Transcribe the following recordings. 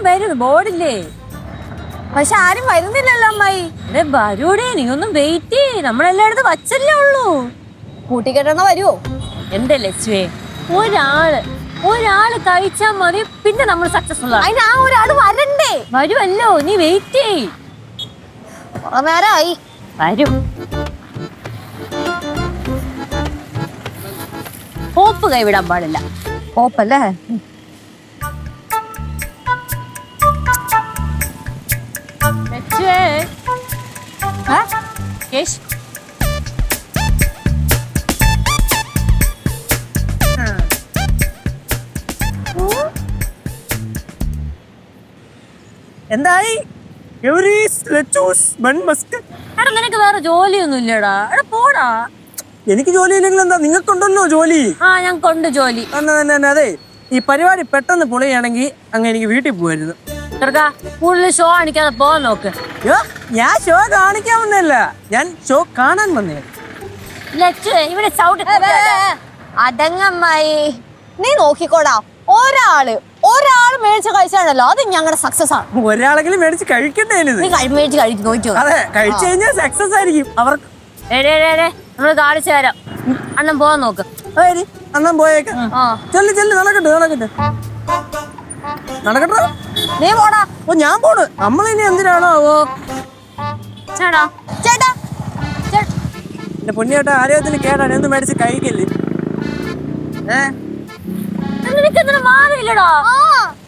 വരുന്നു ബോർഡില്ലേ? പക്ഷെ ആരും വരുന്നില്ലല്ലോ അമ്മായി. വരൂടെ, നീ ഒന്നും വെയിറ്റ് ചെയ്യ്, നമ്മളെല്ലായിടത്തും വച്ചല്ലേ ഉള്ളൂ. കൂട്ടിക്കെട്ടണ വരുവോ? എന്റെ ലക്ഷ്മേ, ഒരാള് കഴിച്ചാ മതി, പിന്നെ നമ്മൾ സക്സസ്ഫുൾ ആണ്. അതിന് ആ ഒരാള് വരണ്ടേ? വരുമല്ലോ, നീ വെയിറ്റ് ചെയ്യ്. നേരമായി വരും. ഹോപ്പ് കൈവിടാൻ പാടില്ല. ഹോപ്പല്ലേ? എന്തായി? നിനക്ക് വേറെ ജോലിയൊന്നും ഇല്ലടാ, പോടാ. എനിക്ക് ജോലി ഇല്ലെങ്കിൽ എന്താ, നിങ്ങൾക്കുണ്ടല്ലോ ജോലി. ഞങ്ങൾക്കുണ്ട് ജോലി. അതെ, ഈ പരിപാടി പെട്ടെന്ന് പൊളിയാണെങ്കിൽ അങ്ങനെ എനിക്ക് വീട്ടിൽ പോവായിരുന്നു. കൂടുതൽ ഷോ കാണിക്കാതെ പോവാൻ നോക്ക്. ഞാൻ ഷോ കാണിക്കാൻ വന്നല്ല, ഞാൻ ഷോ കാണാൻ വന്നേ. ഇവിടെ അടങ്ങമ്മായി, നീ നോക്കിക്കോടാ. ഒരാള് മേടിച്ച് കഴിച്ചാണല്ലോ, അത് ഞങ്ങളുടെ സക്സസ് ആണ്. ഒരാളെങ്കിലും മേടിച്ച് കഴിക്കണ്ടേ? മേടിച്ച് കഴിക്കും, നോക്കിയോ? അതെ, കഴിച്ചു കഴിഞ്ഞാൽ സക്സസ് ആയിരിക്കും അവർക്ക്. നമ്മള് കാണിച്ചു തരാം. അണ്ണൻ പോവാൻ നോക്ക്. അണ്ണൻ പോയേക്കാം. നടക്കട്ടെ, നീ പോടാ. ഞാൻ പോണ്. നമ്മളിനി എന്തിനാണോ ചേട്ടാ ചേട്ടാ എന്റെ പൊന്നിയേട്ടാ, ആരോഗ്യത്തിന് കേടാണ്, എന്ത് മേടിച്ച് കഴിക്കില്ലേ?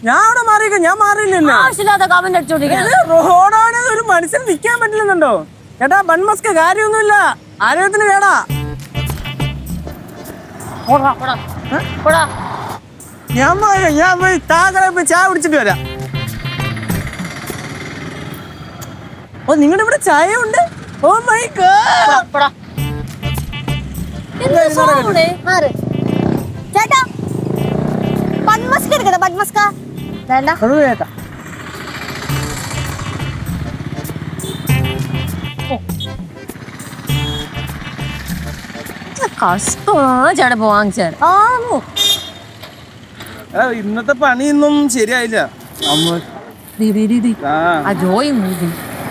ഞാൻ അവിടെ മാറിയേക്ക, ഞാൻ മാറിയില്ലല്ലോ. റോഡാണ്, ഒരു മനുഷ്യൻ നിൽക്കാൻ പറ്റില്ലെന്നുണ്ടോ? ചേട്ടാ, ബൺമസ്ക് കാര്യമൊന്നുമില്ല, ആരോഗ്യത്തിന് കേടാ. ഞാൻ പോയി താഴെ പോയി ചായ കുടിച്ചിട്ട് വരാം. നിങ്ങളുടെ ഇവിടെ ചായ ഉണ്ട്? Oh my God. ചേട്ടാ, ബൺമസ്ക് എടുക്കട്ടെ? ബൺമസ്ക വേണ്ട. ചേട്ടാ പോവാൻ ചേട്ടാ. ഇന്നത്തെ പണിയൊന്നും ശരിയായില്ല.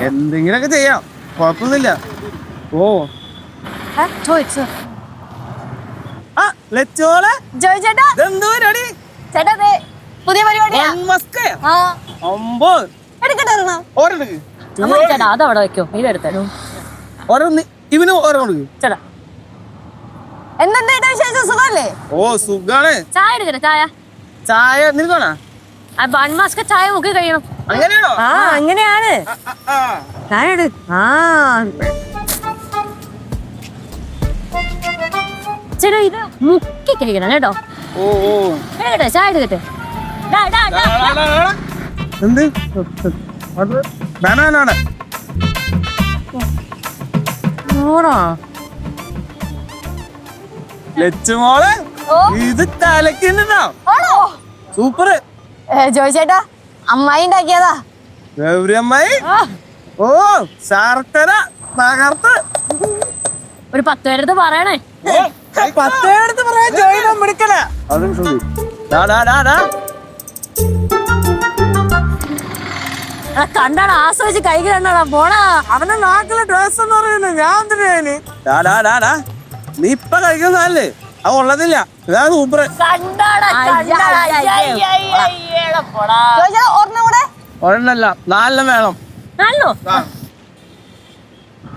എന്തെങ്കിലൊക്കെ ചെയ്യാം, കുഴപ്പമൊന്നുമില്ല. പുതിയ പരിപാടിയാ. അതവിടെ വെക്കോ, ഇതെടുത്തോ. ഇവന് ഓരോ കൊടുക്കും ചേട്ടാ. എന്തെന്താ വിശേഷം? സുഖല്ലേ? ഓ സുഖാണ്. ചായ എടുക്കട്ടെ? ചായ നിൽക്കണ ബൺമാസ്ക് ചായ മുക്കി കഴിയണം. അങ്ങനെയാണോ? അങ്ങനെയാണ്. ചേട്ടാ, ഇത് മുക്കി കഴിക്കണം കേട്ടോ. എടുക്കട്ടെ, ചായ എടുക്കട്ടെ? എന്ത് ബനാനാണ്? ലച്ചുമോളെ, ഇത് തലക്കുന്നുണ്ടോ? സൂപ്പർ. ജോയിച്ചേട്ടാ, അമ്മായി ഉണ്ടാക്കിയതാ. ഗൗരി അമ്മായി. ഓ ശർക്കര തകർത്ത്. ഒരു 10 പേരെടുത്ത് പറയണേ. 10 പേരെടുത്ത് പറയാൻ ജോയിൻ മിടുക്കല. കണ്ടാണ് ആസ്വദിച്ച് കഴിക്കണ്ടാ പോണാ. അവന്റെ നാട്ടിലെ ഡ്രസ് എന്ന് പറയുന്നത് ഞാൻ എന്തിനാ? നീ ഇപ്പൊ കഴിക്കുന്നതല്ലേ, അത് ഉള്ളതില്ല. ഇതാ സൂപ്പർ. ഒരെണ്ണല്ല, 4 വേണം.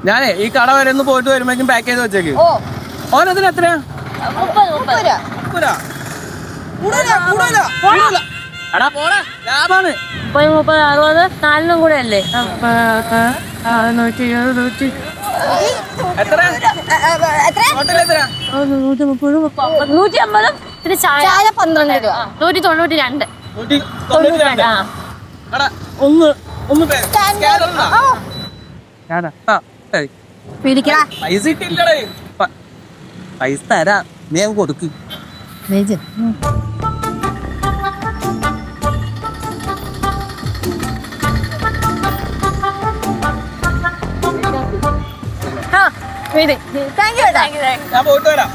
ഞാനേ ഈ കട വരെ ഒന്ന് പോയിട്ട് വരുമ്പോഴേക്കും പാക്ക് ചെയ്ത് വെച്ചേക്ക്. ഓരോന്നിന് എത്രയാ? 30 ലാഭാണ്. 30, 60, 4 കൂടെ അല്ലേ? 120, 150. പിന്നെ ചായ 12 രൂപ. 192. പൈസ തരാ, നീ കൊടുക്ക്. വെജ് താങ്ക് യു ഏട്ടാ ഞാൻ പോയിട്ട് വരാം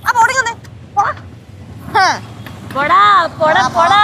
ആ പോടി വന്നേ പോടാ പോടാ പോടാ